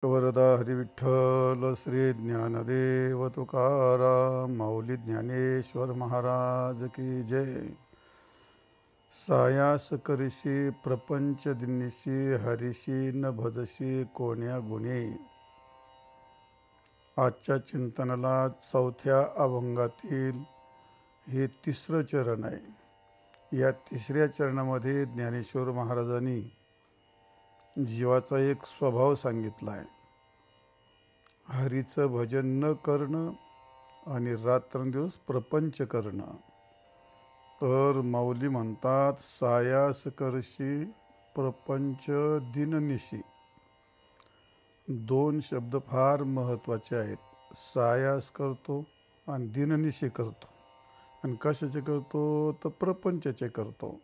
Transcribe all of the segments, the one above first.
वरदा हरिविठ्ठल श्री ज्ञानदेव तुकाराम माऊली ज्ञानेश्वर महाराज की जय. सायास करिशी प्रपंच दिनिशी हरिशी न भजशी कोण्या गुणे. आजच्या चिंतनाला चौथ्या अभंगातील हे तिसरं चरण आहे. या तिसऱ्या चरणामध्ये ज्ञानेश्वर महाराजांनी जीवाचा एक स्वभाव सांगितला आहे. हरीचं भजन न करणं आणि रात्रंदिवस प्रपंच करणं. तर माऊली म्हणतात, सायास करशी प्रपंच दिननिशी. दोन शब्द फार महत्त्वाचे आहेत. सायास करतो आणि दिननिशी करतो. आणि कशाचे करतो तर प्रपंचाचे करतो.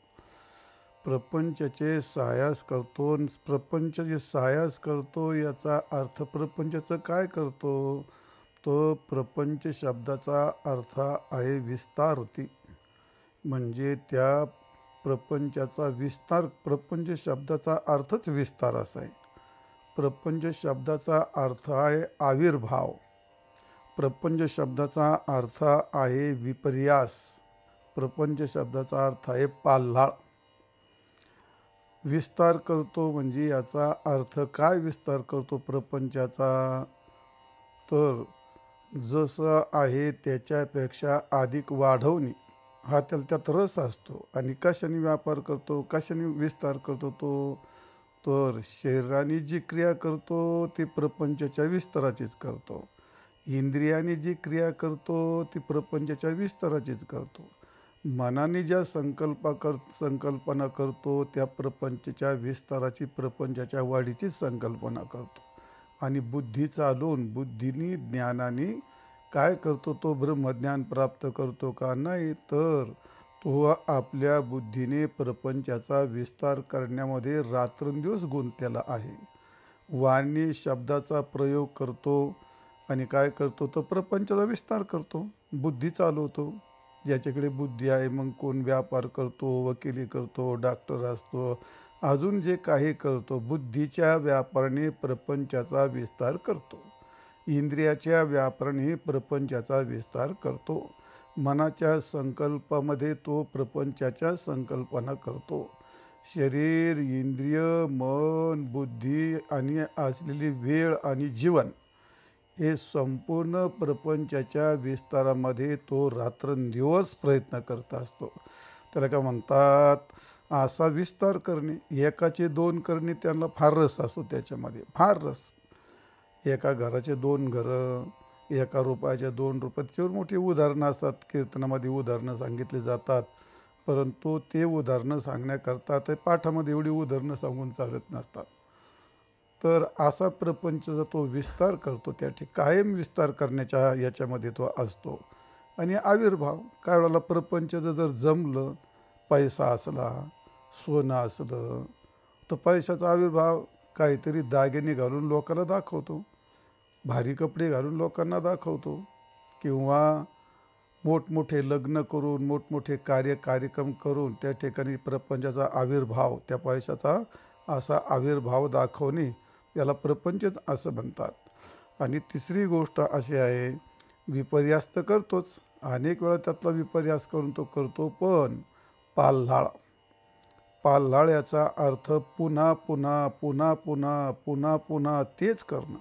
प्रपंचाचे सायास करतो. प्रपंच जे सायास करतो याचा अर्थ प्रपंचाचं काय करतो. तो प्रपंच शब्दाचा अर्थ आहे विस्तारती. म्हणजे त्या प्रपंचाचा विस्तार. प्रपंच शब्दाचा अर्थच विस्तार असा आहे. प्रपंच शब्दाचा अर्थ आहे आविर्भाव. प्रपंच शब्दाचा अर्थ आहे विपर्यास. प्रपंच शब्दाचा अर्थ आहे पाल्हाळ. विस्तार करतो म्हणजे याचा अर्थ काय. विस्तार करतो प्रपंचाचा तर जसं आहे त्याच्यापेक्षा अधिक वाढवणे हा त्यात रस असतो. आणि कशाने व्यापार करतो, कशाने विस्तार करतो तो तर शरीराने जी क्रिया करतो ती प्रपंचाच्या विस्ताराचीच करतो. इंद्रियाने जी क्रिया करतो ती प्रपंचाच्या विस्ताराचीच करतो. मनाने ज्या संकल्पना करतो त्या प्रपंचाच्या विस्ताराची, प्रपंचाच्या वाढीची संकल्पना करतो. आणि बुद्धी चालून बुद्धीने ज्ञानाने काय करतो तो ब्रह्मज्ञान प्राप्त करतो का नाही. तर तो आपल्या बुद्धीने प्रपंचाचा विस्तार करण्यामध्ये रात्रंदिवस गुंतलेला आहे. वाणी शब्दाचा प्रयोग करतो आणि काय करतो तो प्रपंचाचा विस्तार करतो. बुद्धी चालवतो. ज्याच्याकडे बुद्धी आहे मग कोण व्यापार करतो, वकिली करतो, डॉक्टर असतो, अजून जे काही करतो. बुद्धीच्या व्यापाराने प्रपंचाचा विस्तार करतो. इंद्रियाच्या व्यापाराने प्रपंचाचा विस्तार करतो. मनाच्या संकल्पामध्ये तो प्रपंचाच्या संकल्पना करतो. शरीर, इंद्रिय, मन, बुद्धी आणि असलेली वेळ आणि जीवन हे संपूर्ण प्रपंचाच्या विस्तारामध्ये तो रात्रंदिवस प्रयत्न करत असतो. त्याला काय म्हणतात, असा विस्तार करणे. एकाचे दोन करणे त्यांना फार रस असतो. त्याच्यामध्ये फार रस. एका घराचे दोन घरं, एका रुपयाच्या 2 रुपये, त्याच्यावर मोठी उदाहरणं असतात. कीर्तनामध्ये उदाहरणं सांगितली जातात. परंतु ते उदाहरणं सांगण्याकरता ते पाठामध्ये एवढी उदाहरणं सांगून चालत नसतात. तर असा प्रपंचाचा तो विस्तार करतो. त्या कायम विस्तार करण्याच्या याच्यामध्ये तो असतो. आणि आविर्भाव काय वेळेला प्रपंचाचं जर जमलं, पैसा असला, सोनं असलं तर पैशाचा आविर्भाव काहीतरी दागिने घालून लोकांना दाखवतो, भारी कपडे घालून लोकांना दाखवतो, किंवा मोठमोठे लग्न करून मोठमोठे कार्यक्रम करून त्या ठिकाणी प्रपंचाचा आविर्भाव, त्या पैशाचा असा आविर्भाव दाखवणे याला प्रपंचच असं म्हणतात. आणि तिसरी गोष्ट अशी आहे, विपर्यास तर करतोच. अनेक वेळा त्यातला विपर्यास करून तो करतो. पण पाल्हाळ. पाल्हाळ याचा अर्थ पुन्हा पुन्हा पुन्हा पुन्हा पुन्हा पुन्हा तेच करणं.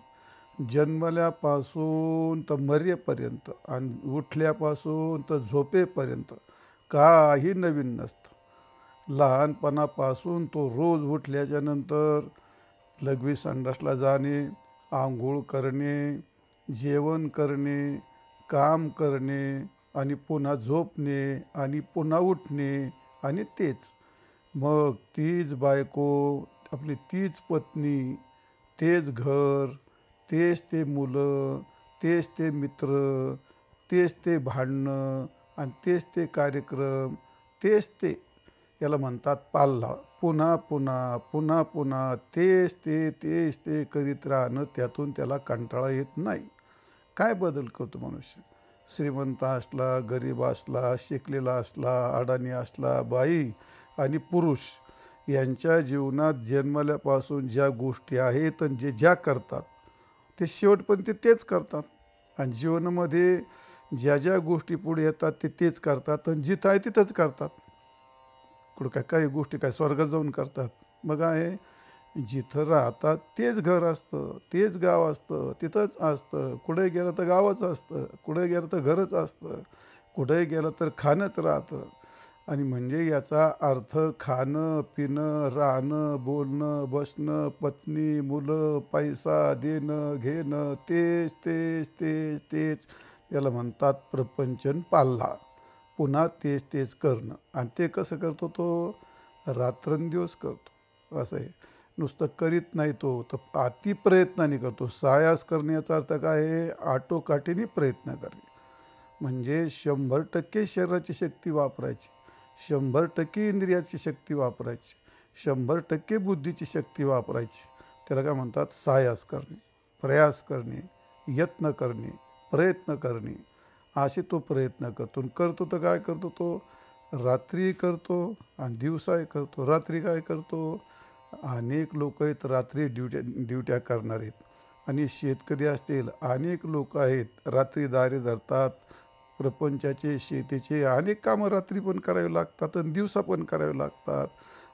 जन्मल्यापासून तर मरेपर्यंत आणि उठल्यापासून तर झोपेपर्यंत काही नवीन नसतं. लहानपणापासून तो रोज उठल्याच्या नंतर लघवी संडासला जाणे, आंघोळ करणे, जेवण करणे, काम करणे आणि पुन्हा झोपणे आणि पुन्हा उठणे आणि तेच. मग तीच बायको, आपली तीच पत्नी, तेच घर, तेच ते मुलं, तेच ते मित्र, तेच ते भांडणं आणि तेच ते कार्यक्रम, तेच ते. याला म्हणतात पाल्हाळ. पुन्हा पुन्हा पुन्हा पुन्हा तेच ते करीत राहणं. त्यातून त्याला कंटाळा येत नाही. काय बदल करतो मनुष्य. श्रीमंत असला, गरीब असला, शिकलेला असला, अडाणी असला, बाई आणि पुरुष यांच्या जीवनात जन्मल्यापासून ज्या गोष्टी आहेत आणि जे ज्या करतात ते शेवटपर्यंत तेच करतात. आणि जीवनामध्ये ज्या ज्या गोष्टी पुढे येतात ते तेच करतात आणि जिथं आहे तिथंच करतात. कुठं काही गोष्टी काय स्वर्गात जाऊन करतात. मग आहे जिथं राहतात तेच घर असतं, तेच गाव असतं, तिथंच असतं. कुठे गेलं तर गावच असतं, कुठे गेलं तर घरच असतं, कुठे गेलं तर खाणंच राहतं. आणि म्हणजे याचा अर्थ खाणं पिणं राहणं बोलणं बसणं पत्नी मुलं पैसा देणं घेणं तेच तेच तेच तेच याला म्हणतात प्रपंचन पाल्ला. पुन्हा तेच तेच करणं. आणि ते कसं करतो तो? रात्रंदिवस करतो. असं आहे. नुसतं करीत नाही तो तर अति प्रयत्नाने करतो. सायास करण्याचा अर्थ काय आहे? आटोकाटीने प्रयत्न करणे. म्हणजे 100% शरीराची शक्ती वापरायची, 100% इंद्रियाची शक्ती वापरायची, 100% बुद्धीची शक्ती वापरायची. त्याला काय म्हणतात? सायास करणे, प्रयास करणे, यत्न करणे, प्रयत्न करणे. असे तो प्रयत्न करतो. करतो तर काय करतो तो? रात्री करतो आणि दिवसाही करतो. रात्री काय करतो? अनेक लोक आहेत रात्री ड्युट्या करणार आहेत. आणि शेतकरी असतील अनेक लोक आहेत रात्री दारे धरतात. प्रपंचाचे शेतीचे अनेक कामं रात्री पण करावे लागतात आणि दिवसा पण करावे लागतात.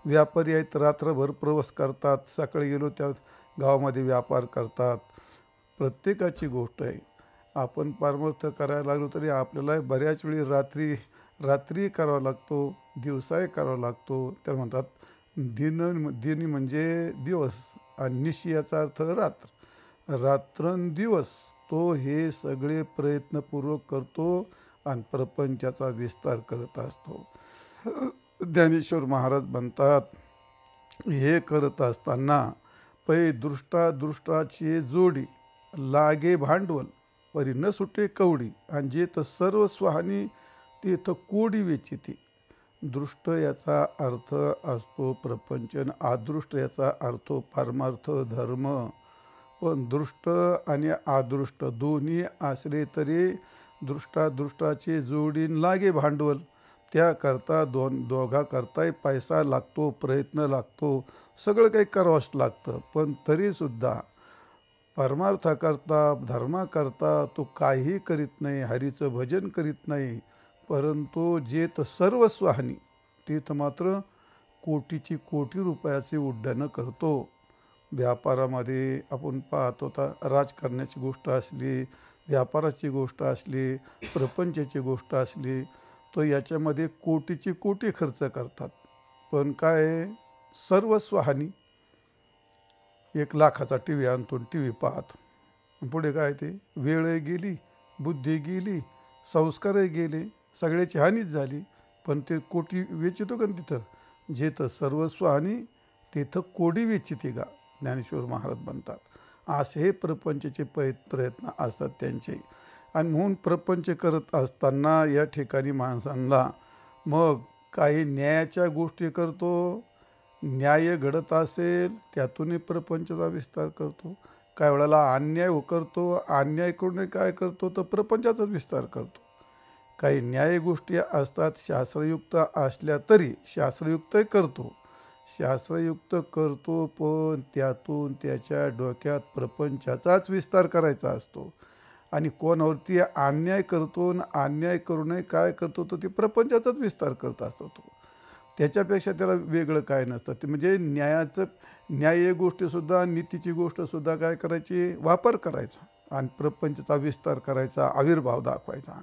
व्यापारी आहेत रात्रभर प्रवास करतात, सकाळी गेलो त्या गावामध्ये व्यापार करतात. प्रत्येकाची गोष्ट आहे. आपण पारमार्थ करायला लागलो तरी आपल्याला बऱ्याच वेळी रात्री करावा लागतो, दिवसाही करावा लागतो. त्याला म्हणतात दिन म्हणजे दिवस आणि निशी याचा अर्थ रात्र. रात्रंदिवस तो हे सगळे प्रयत्नपूर्वक करतो आणि प्रपंचाचा विस्तार करत असतो. ज्ञानेश्वर महाराज म्हणतात, हे करत असताना पै दृष्टाची जोडी लागे भांडवल परी न सुटे कवडी आणि जे तर सर्व स्वाहानी तेथ कोडी वेचिती. दृष्ट याचा अर्थ असतो प्रपंचन, अदृष्ट याचा अर्थ परमार्थ धर्म. पण दृष्ट आणि अदृष्ट दोन्ही असले तरी दृष्टाचे जोडीन लागे भांडवल. त्याकरता दोघा करताही पैसा लागतो, प्रयत्न लागतो, सगळं काही करावंच लागतं. पण तरीसुद्धा परमार्थाकरता धर्माकरता तो काही करीत नाही, हरीचं भजन करीत नाही. परंतु जे तर सर्वस्व हानी तिथं मात्र कोटीची कोटी रुपयाचे उड्डाणं करतो. व्यापारामध्ये आपण पाहतो तर राजकारणाची गोष्ट असली, व्यापाराची गोष्ट असली, प्रपंचाची गोष्ट असली तर याच्यामध्ये कोटीची कोटी खर्च करतात. पण काय? सर्वस्व हानी. 1,00,000चा टी व्ही आणतो, टी व्ही पाहतो. पुढे काय? ते वेळही गेली, बुद्धी गेली, संस्कारही गेले, सगळ्याची हानीच झाली. पण ते कोटी वेचितो का तिथं? जे तर सर्वस्व हानी तिथं कोडी वेचिते का? ज्ञानेश्वर महाराज म्हणतात. असे हे प्रपंचाचे प्रयत्न असतात त्यांचे. आणि म्हणून प्रपंच करत असताना या ठिकाणी माणसांना मग काही न्यायाच्या गोष्टी करतो. न्याय घडत असेल त्यातूनही प्रपंचाचा विस्तार करतो. काही वेळेला अन्याय करतो, अन्याय करून काय करतो तर प्रपंचाचाच विस्तार करतो. काही न्याय गोष्टी असतात शास्त्रयुक्त असल्या तरी शास्त्रयुक्तही करतो, शास्त्रयुक्त करतो. पण त्यातून त्याच्या डोक्यात प्रपंचाचाच विस्तार करायचा असतो. आणि कोणावरती अन्याय करतो आणि अन्याय करूनही काय करतो तर ते प्रपंचाचाच विस्तार करत असतो तो. त्याच्यापेक्षा त्याला वेगळं काय नसतं. ते म्हणजे न्याय गोष्टीसुद्धा नीतीची गोष्टसुद्धा काय करायची? वापर करायचा आणि प्रपंचाचा विस्तार करायचा, आविर्भाव दाखवायचा.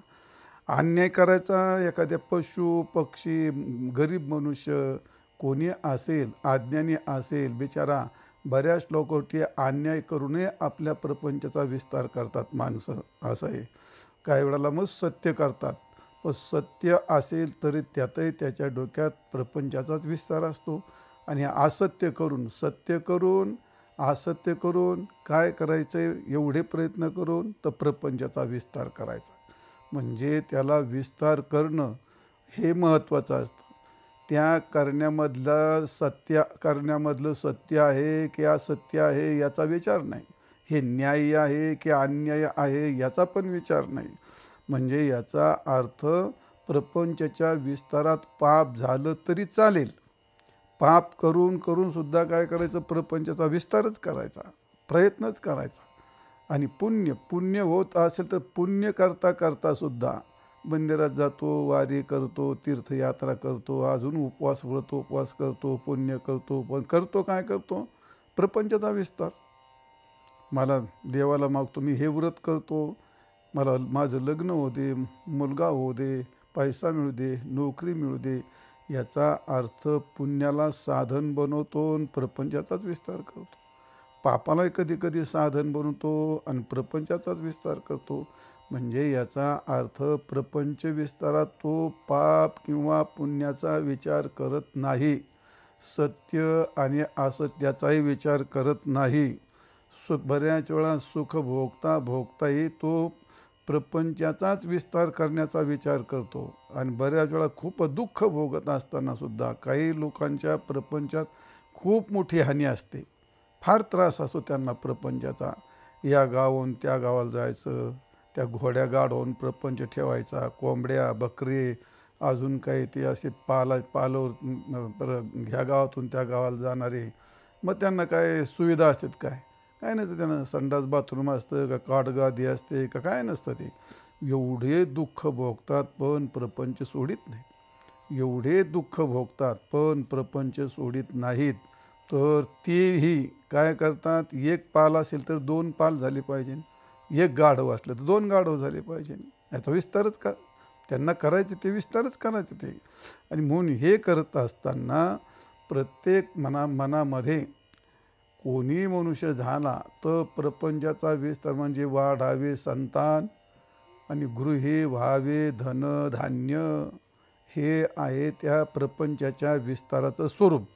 अन्याय करायचा एखाद्या पशु पक्षी गरीब मनुष्य कोणी असेल, अज्ञानी असेल बिचारा, बऱ्याच लोकांवरती अन्याय करूनही आपल्या प्रपंचाचा विस्तार करतात माणसं. असं आहे. काही वेळेला मग सत्य करतात, पण सत्य असेल तरी त्यातही त्याच्या डोक्यात प्रपंचाचाच विस्तार असतो. आणि असत्य करून असत्य करून काय करायचं? एवढे प्रयत्न करून तर प्रपंचाचा विस्तार करायचा. म्हणजे त्याला विस्तार करणं हे महत्त्वाचं असतं. त्या करण्यामधलं सत्य आहे की असत्य आहे याचा विचार नाही. हे न्याय आहे की अन्याय आहे याचा पण विचार नाही. म्हणजे याचा अर्थ प्रपंचाच्या विस्तारात पाप झालं तरी चालेल. पाप करून सुद्धा काय करायचं? प्रपंचाचा विस्तारच करायचा, प्रयत्नच करायचा. आणि पुण्य होत असेल तर पुण्य करता करता सुद्धा मंदिरात जातो, वारी करतो, तीर्थयात्रा करतो, अजून उपवास करतो, पुण्य करतो, पण करतो काय करतो? प्रपंचाचा विस्तार. मला देवाला मागतो, मी हे व्रत करतो, मला माझं लग्न होऊ दे, मुलगा होऊ दे, पैसा मिळू दे, नोकरी मिळू दे. याचा अर्थ पुण्याला साधन बनवतो आणि प्रपंचाचाच विस्तार करतो. पापालाही कधी कधी साधन बनवतो आणि प्रपंचाचाच विस्तार करतो. म्हणजे याचा अर्थ प्रपंच विस्तारात तो पाप किंवा पुण्याचा विचार करत नाही, सत्य आणि असत्याचाही विचार करत नाही. बऱ्याच वेळा सुख भोगताही तो प्रपंचाचाच विस्तार करण्याचा विचार करतो. आणि बऱ्याच वेळा खूप दुःख भोगत असताना सुद्धा काही लोकांच्या प्रपंचात खूप मोठी हानी असते, फार त्रास असतो त्यांना प्रपंचाचा. या गावाहून त्या गावाला जायचं, त्या घोड्या गाडवून प्रपंच ठेवायचा, कोंबड्या बकरे अजून काही ते असे पालवर ह्या गावातून त्या गावाला जाणारे. मग त्यांना काय सुविधा असतात? काय नसतं त्यांना. संडास बाथरूम असतं का, काटगादी असते का, काय नसतं. ते एवढे दुःख भोगतात पण प्रपंच सोडित नाहीत. एवढे दुःख भोगतात पण प्रपंच सोडित नाहीत. तर तेही काय करतात, एक पाल असेल तर 2 पाल झाले पाहिजे, एक गाढव असलं तर 2 गाढव झाले पाहिजे. याचा विस्तारच का त्यांना करायचे, ते विस्तारच करायचे ते. आणि म्हणून हे करत असताना प्रत्येक मनामध्ये कोणी मनुष्य झाला तर प्रपंचाचा विस्तार म्हणजे वाढावे संतान आणि गृहे व्हावे धन धान्य, हे आहे त्या प्रपंचाच्या विस्ताराचं स्वरूप.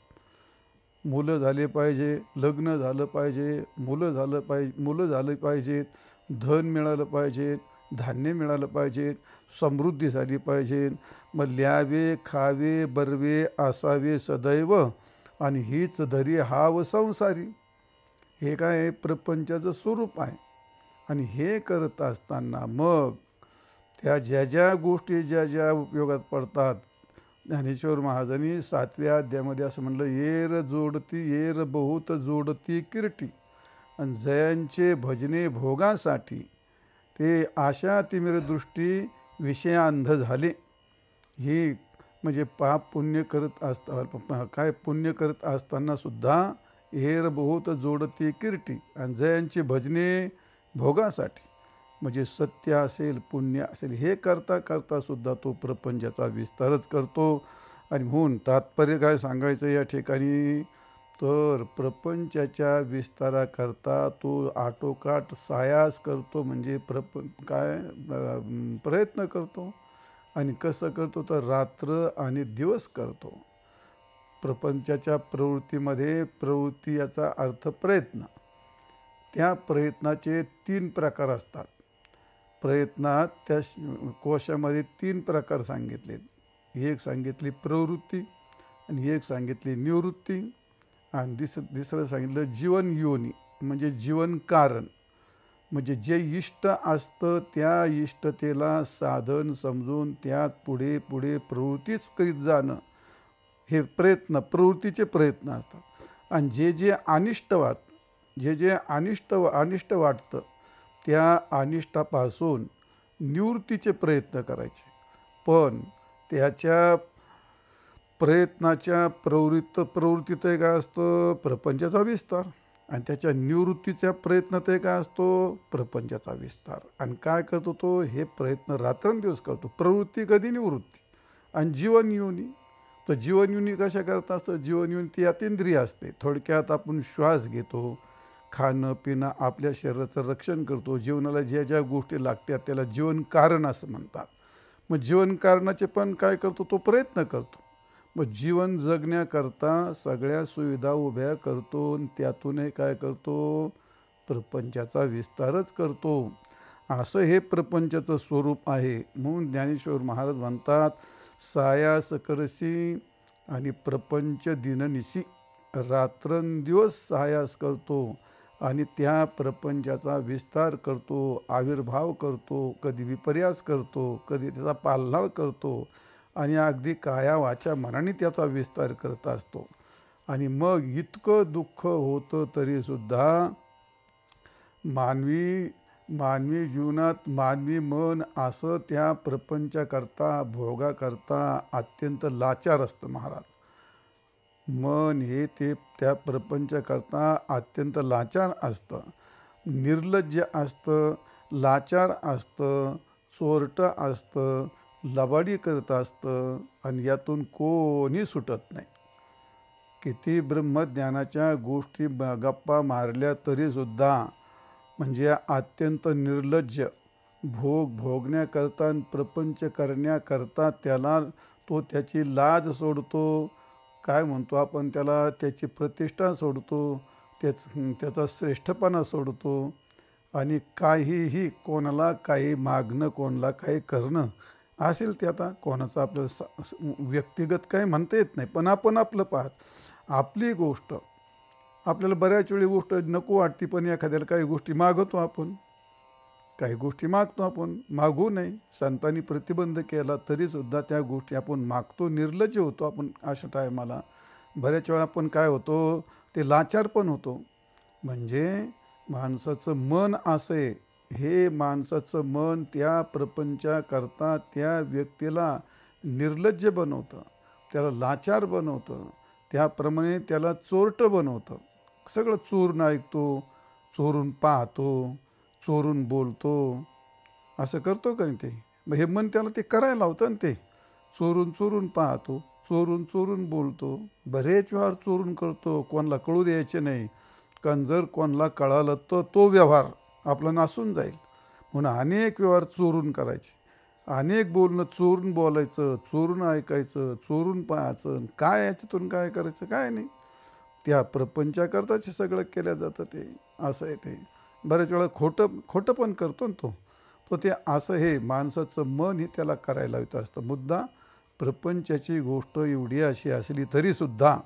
मुलं झाले पाहिजे, लग्न झालं पाहिजे, मुलं झालं पाहिजेत, धन मिळालं पाहिजे, धान्य मिळालं पाहिजे, समृद्धी झाली पाहिजे. मग ल्यावे खावे बरवे असावे सदैव, आणि हीच धरी हाव संसारी. हे काय प्रपंचाचं स्वरूप आहे. आणि हे करत असताना मग त्या ज्या गोष्टी ज्या उपयोगात पडतात, ज्ञानेश्वर महाराजांनी 7व्या अध्यायामध्ये असं म्हणलं, येर बहुत जोडती कीर्ती, आणि जयांचे भजने भोगासाठी ते आशा तिमिर दृष्टी विषयांध झाले. ही म्हणजे पाप पुण्य करत पुण्य करत असताना सुद्धा हेर बहुत जोडती कीर्ती, आणि जयांचे भजने भोगासाठी म्हणजे सत्य असेल पुण्य असेल, हे करता करता सुद्धा तो प्रपंचाचा विस्तारच करतो. आणि म्हणून तात्पर्य काय सांगायचं या ठिकाणी, तर प्रपंचाच्या विस्ताराकरता तो आटोकाट सायास करतो, म्हणजे प्रयत्न करतो. आणि कसं करतो तर रात्र आणि दिवस करतो. प्रपंचाच्या प्रवृत्तीमध्ये, प्रवृत्ती याचा अर्थ प्रयत्न, त्या प्रयत्नाचे 3 प्रकार असतात. प्रयत्नात त्या कोशामध्ये 3 प्रकार सांगितलेत. एक सांगितली प्रवृत्ती, आणि एक सांगितली निवृत्ती, आणि दुसरं सांगितलं जीवन योनी म्हणजे जीवन कारण. म्हणजे जे इष्ट असतं त्या इष्टतेला साधन समजून त्यात पुढे प्रवृत्तीच करीत जाणं, हे प्रवृत्तीचे प्रयत्न असतात. आणि जे अनिष्ट वाटतं त्या अनिष्टापासून निवृत्तीचे प्रयत्न करायचे. पण त्याच्या प्रयत्नाच्या प्रवृत्तीत काय असतं, प्रपंचाचा विस्तार. आणि त्याच्या निवृत्तीचा प्रयत्नात काय असतो, प्रपंचाचा विस्तार. आणि काय करतो तो, हे प्रयत्न रात्रंदिवस करतो. प्रवृत्ती कधी निवृत्ती. आणि जीवन योनी, तर जीवन योनी कशा करता असतं, जीवन योनी ती अतिंद्रिय असते. थोडक्यात आपण श्वास घेतो, खाणं पिणं, आपल्या शरीराचं रक्षण करतो, जीवनाला ज्या गोष्टी लागतात त्याला जीवन कारण असं म्हणतात. मग जीवन कारणाचे पण काय करतो, तो प्रयत्न करतो. मग जीवन जगण्याकरता सगळ्या सुविधा उभ्या करतो, आणि त्यातूनही काय करतो, प्रपंचाचा विस्तारच करतो. असं हे प्रपंचाचं स्वरूप आहे. म्हणून ज्ञानेश्वर महाराज म्हणतात, सायास करसी आणि प्रपंच दिननिसी, रात्रंदिवस सायास करतो आणि त्या प्रपंचाचा विस्तार करतो, आविर्भाव करतो, कधी विपर्यास करतो, कधी त्याचा पालनाळ करतो, आणि अगदी काया वाचा मनाने त्याचा विस्तार करत असतो. आणि मग इतकं दुःख होतं तरीसुद्धा मानवी मानवी जीवनात मानवी मन असं त्या प्रपंचाकरता भोगाकरता अत्यंत लाचार असतं महाराज. मन हे ते त्या प्रपंचाकरता अत्यंत लाचार असतं, निर्लज्ज असतं, लाचार असतं, चोरटं असतं, लबाडी करत असतं आणि यातून कोणी सुटत नाही. किती ब्रह्मज्ञानाच्या गोष्टी गप्पा मारल्या तरीसुद्धा म्हणजे अत्यंत निर्लज्ज, भोगण्याकरता प्रपंच करण्याकरता तो त्याची लाज सोडतो, काय म्हणतो आपण त्याला, त्याची प्रतिष्ठा सोडतो, त्याचा श्रेष्ठपणा सोडतो आणि काहीही कोणाला काही मागणं, कोणाला काही करणं असेल ते आता कोणाचं आपल्याला व्यक्तिगत काही म्हणता येत नाही, पण आपण आपलं पाहत आपली गोष्ट आपल्याला बऱ्याच वेळी गोष्ट नको वाटते, पण एखाद्याला काही गोष्टी मागतो आपण, काही गोष्टी मागतो आपण, मागू नये. संतांनी प्रतिबंध केला तरीसुद्धा त्या गोष्टी आपण मागतो, निर्लज्ज होतो आपण. अशा टायमाला बऱ्याच वेळा आपण काय होतो, ते लाचार पण होतो. म्हणजे माणसाचं मन असं आहे, हे माणसाचं मन त्या प्रपंचाकरता त्या व्यक्तीला निर्लज्ज बनवतं, त्याला लाचार बनवतं, त्याप्रमाणे त्याला चोरटं बनवतं. सगळं चोरून ऐकतो, चोरून पाहतो, चोरून बोलतो, असं करतो का नाही ते. मग हे मन त्याला ते करायला लावतं आणि ते चोरून चोरून पाहतो, चोरून चोरून बोलतो, बरेच व्यवहार चोरून करतो, कोणाला कळू द्यायचे नाही. कारण जर कोणाला कळालं तर तो व्यवहार आपला नासून जाईल, म्हणून अनेक व्यवहार चोरून करायचे, अनेक बोलणं चोरून बोलायचं, चोरून ऐकायचं, चोरून पाहायचं. काय याच्यातून काय करायचं, काय नाही. त्या प्रपंचाकरताच सगळं केलं जातं. ते असं आहे. ते बऱ्याच वेळा खोटं पण करतो ना तो ते असं. हे माणसाचं मन हे त्याला करायला येत असतं. मुद्दा प्रपंचाची गोष्ट एवढी अशी असली तरीसुद्धा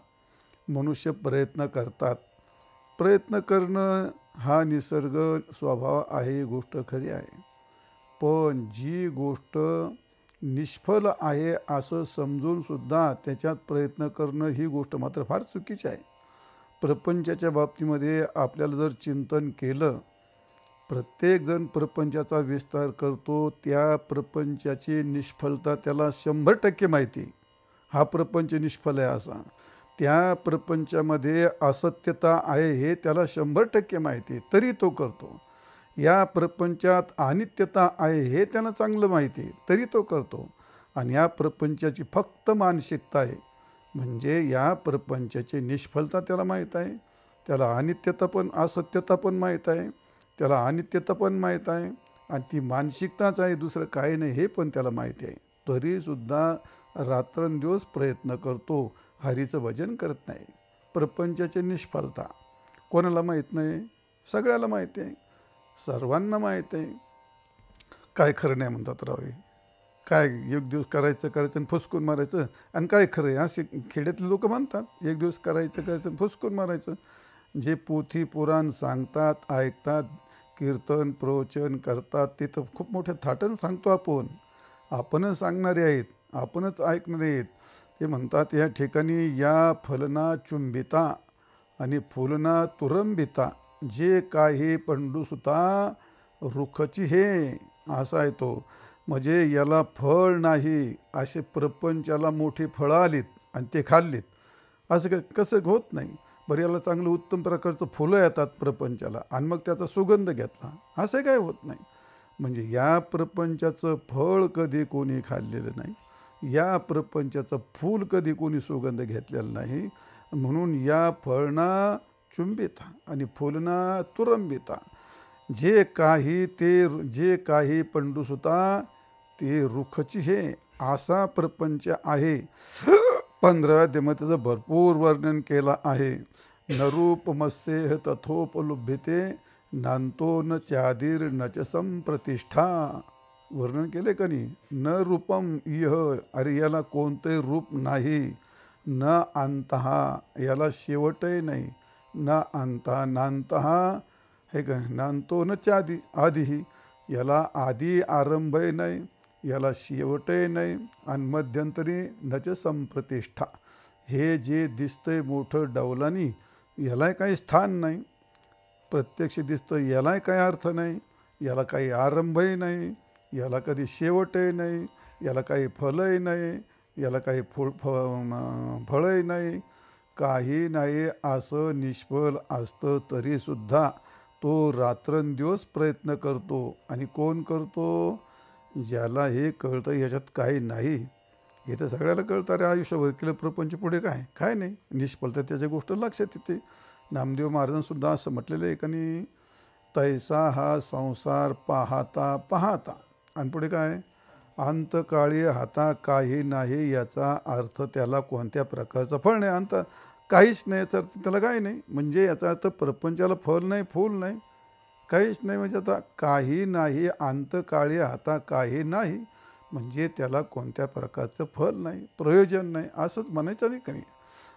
मनुष्य प्रयत्न करतात. प्रयत्न करणं हा निसर्ग स्वभाव आहे, गोष्ट खरी आहे. पण जी गोष्ट निष्फल आहे असं समजूनसुद्धा त्याच्यात प्रयत्न करणं ही गोष्ट मात्र फार चुकीची आहे. प्रपंचाच्या बाबतीमध्ये आपल्याला जर चिंतन केलं, प्रत्येकजण प्रपंचाचा विस्तार करतो, त्या प्रपंचाची निष्फलता त्याला 100% माहिती. हा प्रपंच निष्फल आहे असा, त्या प्रपंचामध्ये असत्यता आहे हे त्याला 100% माहिती, तरी तो करतो. या प्रपंचात अनित्यता आहे हे त्यांना चांगलं माहिती आहे, तरी तो करतो. आणि या प्रपंचाची फक्त मानसिकता आहे, म्हणजे या प्रपंचाची निष्फलता त्याला माहीत आहे, त्याला अनित्यता पण असत्यता पण माहीत आहे, त्याला अनित्यता पण माहीत आहे आणि ती मानसिकताच आहे, दुसरं काही नाही हे पण त्याला माहिती आहे. तरीसुद्धा रात्रंदिवस प्रयत्न करतो, हरीचं भजन करत नाही. प्रपंचाची निष्फलता कोणाला माहीत नाही, सगळ्याला माहिती आहे, सर्वांना माहीत आहे. काय खरं नाही म्हणतात रावे, काय एक दिवस करायचं आणि फुसकून मारायचं, आणि काय खरं आहे असे खेड्यातले लोक म्हणतात. एक दिवस करायचं आणि फुसकून मारायचं. जे पोथी पुराण सांगतात, ऐकतात, कीर्तन प्रवचन करतात, ते तर खूप मोठ्या थाटन सांगतो आपणच सांगणारे आहेत, आपणच ऐकणारे आहेत. ते म्हणतात या ठिकाणी या फलना चुंबिता आणि फुलना तुरंबिता, जे काही पंडुसुता रुखची हे, असा आहे तो. म्हणजे याला फळ नाही, असे प्रपंचाला मोठी फळं आलीत आणि ते खाल्लीत, असं कसं होत नाही. बरं, याला चांगलं उत्तम प्रकारचं फुलं येतात प्रपंचाला आणि मग त्याचा सुगंध घेतला, असं काय होत नाही. म्हणजे या प्रपंचाचं फळ कधी कोणी खाल्लेलं नाही, या प्रपंचाचं फूल कधी कोणी सुगंध घेतलेला नाही. म्हणून या फळना चुंबिता आणि फुलना तुरंबिता, जे काही पंडुसुता ते रुखची हे, असा प्रपंच आहे. 15व्या अध्यायामध्ये त्याचं भरपूर वर्णन केलं आहे. नरूपमस्येह तथोपलुभ्यते नांतो न चादीर न च संप्रतिष्ठा, वर्णन केले का नाही. न रूपम इह, अरे याला कोणते रूप नाही. न अंतहा, याला शेवटही नाही. न अंतहा, नांतहा हे का, नांतो न चादी आधी, याला आधी आरंभही नाही, याला शेवटही नाही, आणि मध्यंतरी नच संप्रतिष्ठा, हे जे दिसतंय मोठं डौलानी, याला काही स्थान नाही. प्रत्यक्ष दिसतं यालाही काही अर्थ नाही, याला काही आरंभही नाही, याला कधी शेवटही नाही, याला काही फलही नाही, याला काही फळही नाही, काही नाही असं निष्फळ असतं तरीसुद्धा तो रात्रंदिवस प्रयत्न करतो. आणि कोण करतो? ज्याला हे कळतं याच्यात काही नाही. हे तर सगळ्याला कळतं, अरे आयुष्यभर केलं प्रपंच, पुढे काय नाही, निष्फलता त्याच्या गोष्ट लक्षात येते. नामदेव महाराजांसुद्धा असं म्हटलेलं आहे की नाही, तैसा हा संसार पाहता पाहता, आणि पुढे काय, अंतकाळी हाता काही नाही, याचा अर्थ त्याला कोणत्या प्रकारचं फळ नाही. अंत काहीच नाही तर त्याला काही नाही, म्हणजे याचा अर्थ प्रपंचाला फल नाही, फूल नाही, काहीच नाही. म्हणजे आता काही नाही, अंतकाळी हाता काही नाही, म्हणजे त्याला कोणत्या प्रकारचं फल नाही, प्रयोजन नाही, असंच म्हणायचं नाही. काही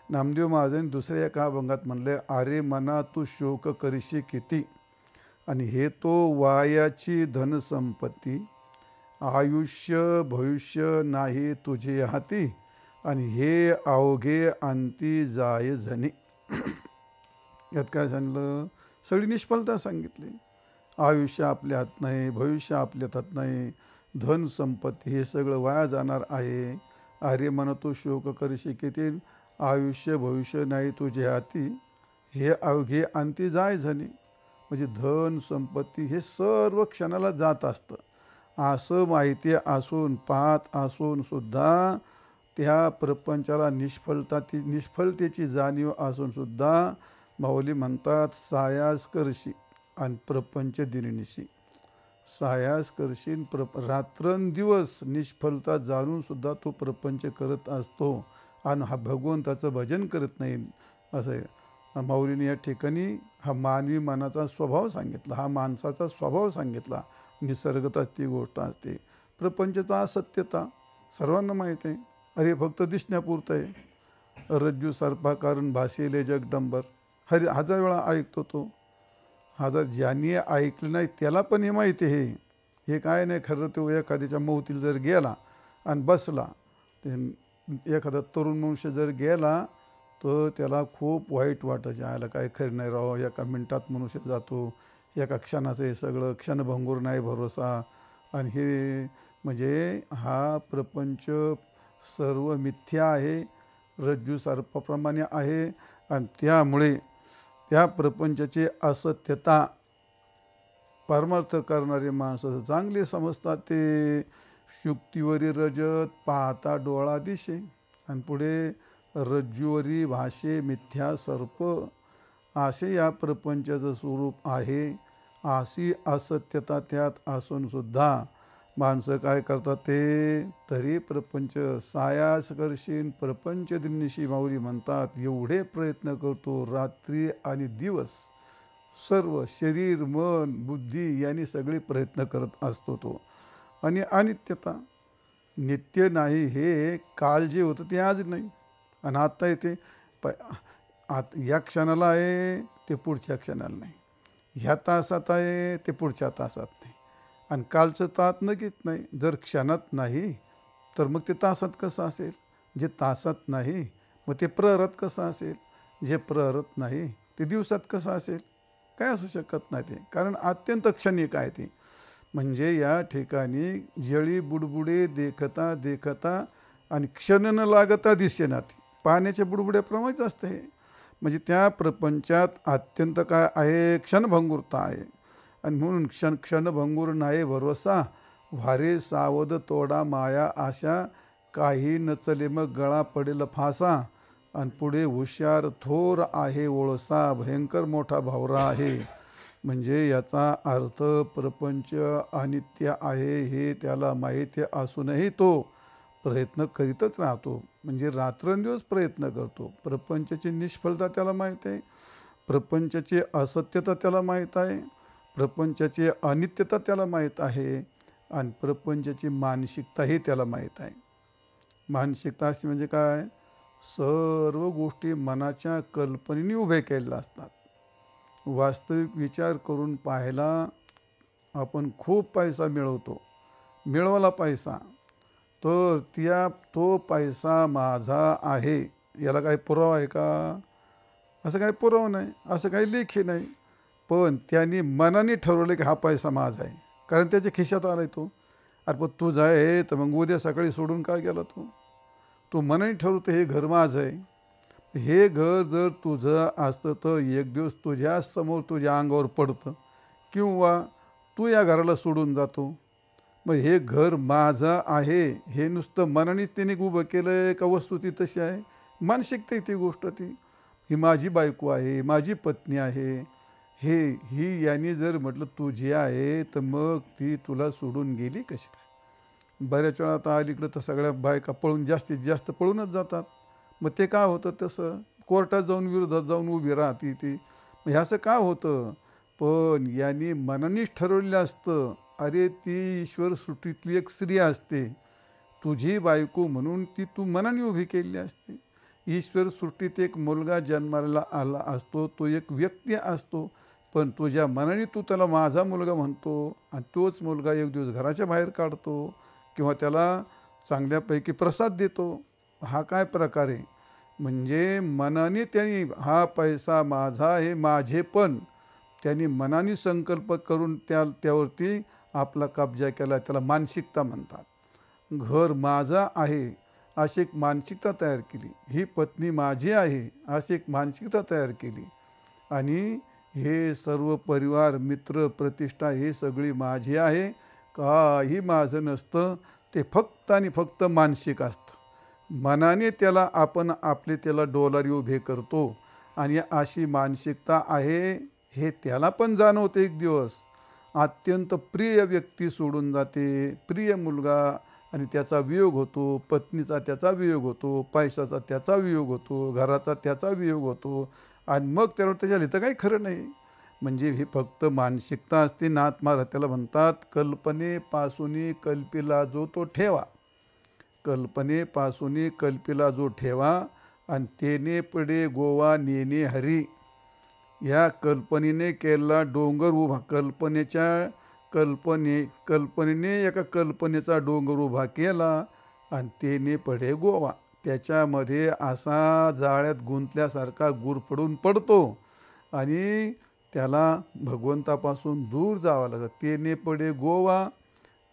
नामदेव महाराजांनी दुसऱ्या एका अभंगात म्हणले, अरे मना तू शोक करीशी किती, आणि हे तो वायाची धनसंपत्ती, आयुष्य भविष्य नाही तुझे हाती, आणि हे अवघे अंती जाय जनी. यात काय सांगलं? सगळी निष्फलता सांगितली. आयुष्य आपल्या हात नाही, भविष्य आपल्या हातात नाही, धन संपत्ती हे सगळं वाया जाणार आहे. अरे मन तू शोक करशी किती, आयुष्य भविष्य नाही तुझ्या हाती, हे अवघे अंती जाय झनी. म्हणजे धन संपत्ती हे सर्व क्षणाला जात असतं, असं माहिती असून, पाहत असून सुद्धा त्या प्रपंचाला निष्फलतेची जाणीव असून सुद्धा माऊली म्हणतात, सायास करशी आणि प्रपंच दिननिशी. सायास करशील रात्रंदिवस निष्फलता जाणून सुद्धा तो प्रपंच करत असतो, आणि हा भगवंताचं भजन करत नाही. असं आहे. माऊलीने या ठिकाणी हा मानवी मनाचा स्वभाव सांगितला, हा माणसाचा स्वभाव सांगितला. निसर्गता ती गोष्ट असते. प्रपंचचा असत्यता सर्वांना माहीत आहे. अरे फक्त दिसण्यापुरतं आहे. रज्जू सर्पा कारण भासेले जगदंबर, हजार वेळा ऐकतो तो. ज्यांनी ऐकलं नाही त्याला पण हे माहिती आहे. हे काय नाही खरं, तो एखाद्याच्या मौतील जर गेला आणि बसला, ते एखादा तरुण मनुष्य जर गेला तर त्याला खूप वाईट वाटायचं, आयला काय खरं नाही राव, एका मिनटात मनुष्य जातो, एका क्षणाचं हे सगळं, क्षणभंगूर नाही भरोसा. आणि हे म्हणजे हा प्रपंच सर्व मिथ्या आहे, रज्जू सर्पाप्रमाणे आहे. आणि त्यामुळे त्या प्रपंचाची असत्यता परमार्थ करणारे माणसं चांगले समजतात. ते शुक्तीवरी रजत पाहता डोळा दिशे, आणि पुढे रज्जूवरी भाषे मिथ्या सर्प, असे या प्रपंचाचं स्वरूप आहे. अशी असत्यता त्यात असून सुद्धा माणसं काय करतात, ते तरी प्रपंच सायास करशील प्रपंच दिननिशी. माऊली म्हणतात, एवढे प्रयत्न करतो रात्री आणि दिवस, सर्व शरीर मन बुद्धी यांनी सगळे प्रयत्न करत असतो तो. आणि अनित्यता, नित्य नाही, हे काल जे होतं ते आज नाही, आणि आता येते या क्षणाला आहे ते पुढच्या क्षणाला नाही, ह्या तासात आहे ते पुढच्या तासात नाही, आणि कालचं तात नक्कीच नाही. जर क्षणात नाही तर मग ते तासात कसं असेल? जे तासात नाही मग ते प्रहरात कसं असेल? जे प्रहरात नाही ते दिवसात कसं असेल? काय असू शकत नाही ते, कारण अत्यंत क्षणिक आहे ते. म्हणजे या ठिकाणी जळी बुडबुडे देखता देखता, आणि क्षण न लागता दिसेना ती, पाण्याच्या बुडबुड्याप्रमाणेच असतं हे. म्हणजे त्या प्रपंचात अत्यंत काय आहे? क्षणभंगुरता आहे. आणि म्हणून क्षणभंगूर नाही भरोसा, व्हारे सावध तोडा माया आशा, काही नचले मग गळा पडेल फासा, आणि पुढे हुशार थोर आहे ओळसा, भयंकर मोठा भावरा आहे. म्हणजे याचा अर्थ प्रपंच अनित्य आहे हे त्याला माहिती असूनही तो प्रयत्न करीतच राहतो. म्हणजे रात्रंदिवस प्रयत्न करतो. प्रपंचाची निष्फलता त्याला माहीत आहे, प्रपंचाची असत्यता त्याला माहीत आहे, प्रपंचाची अनित्यता त्याला माहीत आहे, आणि प्रपंचाची मानसिकताही त्याला माहीत आहे. मानसिकता अशी म्हणजे काय? सर्व गोष्टी मनाच्या कल्पनेने उभे केलेल्या असतात. वास्तविक विचार करून पाहायला आपण खूप पैसा मिळवला पैसा, तर तो पैसा माझा आहे याला काही पुरावा आहे का? असं काही पुरावा नाही, असं काही लेखी नाही. पण त्यांनी मनाने ठरवलं की हा पैसा माझा आहे, कारण त्याच्या खिशात आलाय तो. अरे पण तुझा आहे तर मग उद्या सकाळी सोडून काय गेला तू मनाने ठरवतो हे घर माझं आहे. हे घर जर तुझं असतं तर एक दिवस तुझ्या समोर तुझ्या अंगावर पडतं किंवा तू या घराला सोडून जातो. मग हे घर माझं आहे हे नुसतं मनानेच त्याने उभं केलं आहे का वस्तू ती तशी आहे? मानसिकता ती गोष्ट ती. ही माझी बायको आहे, माझी पत्नी आहे, ही यांनी जर म्हटलं तुझी आहे तर मग ती तुला सोडून गेली कशी काय? बऱ्याच वेळा आता अलीकडं तर सगळ्या बायका पळून जास्तीत जास्त पळूनच जातात. मग ते का होतं तसं? कोर्टात जाऊन विरोधात जाऊन उभी राहते ती. मग ह्याचं का होतं? पण यांनी मनानेच ठरवलेलं असतं, अरे ती ईश्वर सृष्टीतली एक स्त्री असते, तुझी बायको म्हणून ती तू मनाने उभी केलेली असते. ईश्वर सृष्टीत एक मुलगा जन्माला आला असतो, तो एक व्यक्ती असतो, पण तुझ्या मनाने तू त्याला माझा मुलगा म्हणतो आणि तोच मुलगा एक दिवस घराच्या बाहेर काढतो किंवा त्याला चांगल्यापैकी प्रसाद देतो. हा काय प्रकार आहे? म्हणजे मनाने त्यांनी हा पैसा माझा हे माझे पण त्यांनी मनाने संकल्प करून त्यावरती आपला कब्जा केला, त्याला मानसिकता म्हणतात. घर माझा आहे अशी एक मानसिकता तयार केली, ही पत्नी माझी आहे अशी एक मानसिकता तयार केली आणि हे सर्व परिवार मित्र प्रतिष्ठा हे सगळी माझी आहे, काही माझं नसतं. ते फक्त आणि फक्त मानसिक असतं. मनाने त्याला आपण त्याला डोलारी उभे करतो आणि अशी मानसिकता आहे हे त्याला पण जाणवतं. एक दिवस अत्यंत प्रिय व्यक्ती सोडून जाते, प्रिय मुलगा, आणि त्याचा वियोग होतो, पत्नीचा त्याचा वियोग होतो, पैशाचा त्याचा वियोग होतो, घराचा त्याचा वियोग होतो आणि मग त्याच्या लिहितं काही खरं नाही. म्हणजे ही फक्त मानसिकता असते. नाथ महाराज त्याला म्हणतात, कल्पनेपासून कल्पिला जो तो ठेवा, कल्पनेपासून कल्पिला जो ठेवा आणि तेने पडे गोवा नेने हरी. या कल्पनेने केला डोंगर उभा, कल्पनेने एका कल्पनेचा डोंगर उभा केला आणि तेने पडे गोवा. त्याच्यामध्ये असा जाळ्यात गुंतल्यासारखा गुरफडून पडतो आणि त्याला भगवंतापासून दूर जावं लागतं. तेने पडे गोवा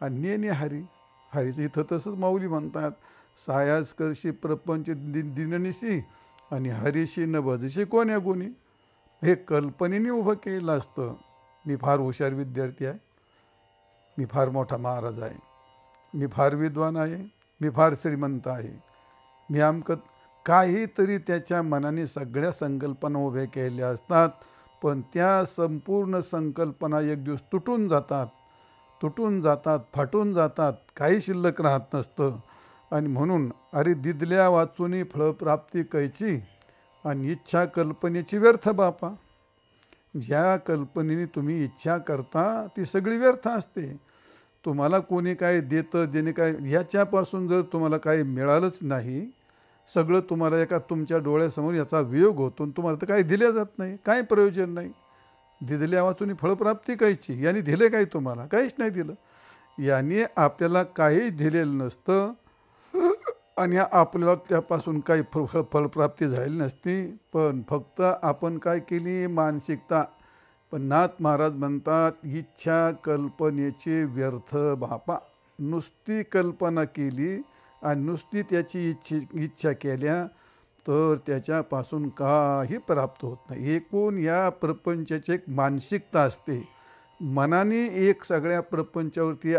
आणि नेने हरी. हरीचं इथं तसंच माऊली म्हणतात, सायास करशी प्रपंच दिननिसी आणि हरीशी न भजशी कोण्या गुणी. हे कल्पनेने उभं केलं असतं. मी फार हुशार विद्यार्थी आहे, मी फार मोठा महाराज आहे, मी फार विद्वान आहे, मी फार श्रीमंत आहे, मी आमकं काहीतरी त्याच्या मनाने सगळ्या संकल्पना उभ्या केल्या असतात. पण त्या संपूर्ण संकल्पना एक दिवस तुटून जातात, फाटून जातात, काही शिल्लक राहत नसतं. आणि म्हणून अरे दिदल्या वाचूनी फळप्राप्ती कैची आणि इच्छा कल्पनेची व्यर्थ बापा. ज्या कल्पनेने तुम्ही इच्छा करता ती सगळी व्यर्थ असते. तुम्हाला कोणी काय देतं, देणे काय, ह्याच्यापासून जर तुम्हाला काही मिळालंच नाही, सगळं तुम्हाला एका तुमच्या डोळ्यासमोर याचा वियोग होतो आणि तुम्हाला तर काही दिल्या जात नाही, काही प्रयोजन नाही. दिदल्या वाचून फळप्राप्ती कायची, यांनी दिले काही तुम्हाला? काहीच नाही दिलं. यांनी आपल्याला काहीच दिलेलं नसतं आणि आपल्याला त्यापासून काही फलप्राप्ती झाली नसती. पण फक्त आपण काय केली? मानसिकता. पण नाथ महाराज म्हणतात, इच्छा कल्पनेची व्यर्थ बापा. नुसती कल्पना केली आणि नुसती त्याची इच्छा केल्या तर त्याच्यापासून काही प्राप्त होत नाही. एकूण या प्रपंचाची एक मानसिकता असते. मनाने एक सगळ्या प्रपंचावरती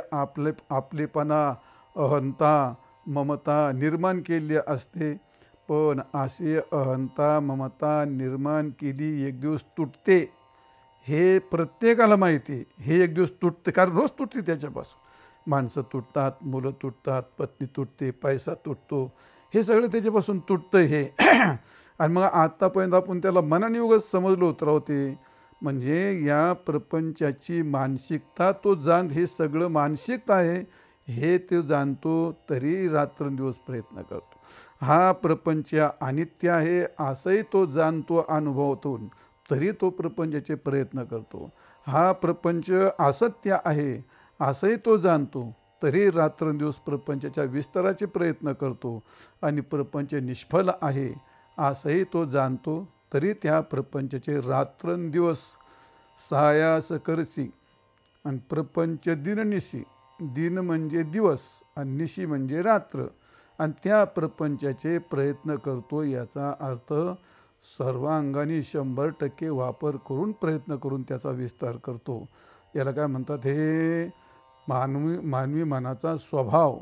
आपलेपणा, अहंता, ममता निर्माण केली असते. पण अशी अहंता ममता निर्माण केली एक दिवस तुटते, हे प्रत्येकाला माहिती आहे. हे एक दिवस तुटते, कारण रोज तुटते त्याच्यापासून. माणसं तुटतात, मुलं तुटतात, पत्नी तुटते, पैसा तुटतो, हे सगळं त्याच्यापासून तुटतं हे. आणि मग आत्तापर्यंत आपण त्याला मनाने उगाच समजलो उतरवते. म्हणजे या प्रपंचाची मानसिकता तो हे सगळं मानसिकता आहे हे तो जाणतो, तरी रात्रंदिवस प्रयत्न करतो. हा प्रपंच अनित्य आहे असंही तो जाणतो, अनुभवतो, तरी तो प्रपंचाचे प्रयत्न करतो. हा प्रपंच असत्य आहे असंही तो जाणतो, तरी रात्रंदिवस प्रपंचाच्या विस्ताराचे प्रयत्न करतो. आणि प्रपंच निष्फल आहे असंही तो जाणतो, तरी त्या प्रपंचाचे रात्रंदिवस सायास करसी आणि प्रपंच दिननिशी. दिन म्हणजे दिवस आणि निशी म्हणजे रात्र. आणि त्या प्रपंचाचे प्रयत्न करतो याचा अर्थ सर्वांगाने 100% वापर करून प्रयत्न करून त्याचा विस्तार करतो. याला काय म्हणतात, हे मानवी मनाचा स्वभाव.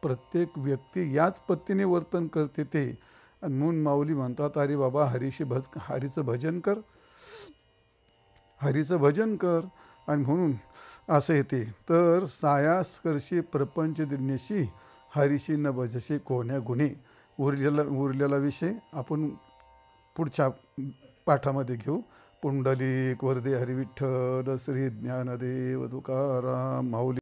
प्रत्येक व्यक्ती याच पद्धतीने वर्तन करते ते. आणि म्हणून माऊली म्हणतात, अरे बाबा हरीचं भजन कर, हरीचं भजन कर. आणि म्हणून असं येते, तर सायास करशी प्रपंच दिनेशी हरीशी न भजशी कोण्या गुन्हे. उरलेला विषय आपण पुढच्या पाठामध्ये घेऊ. पुंडलिक वरदे हरी विठ्ठल श्री ज्ञानदेव तुकाराम माऊली.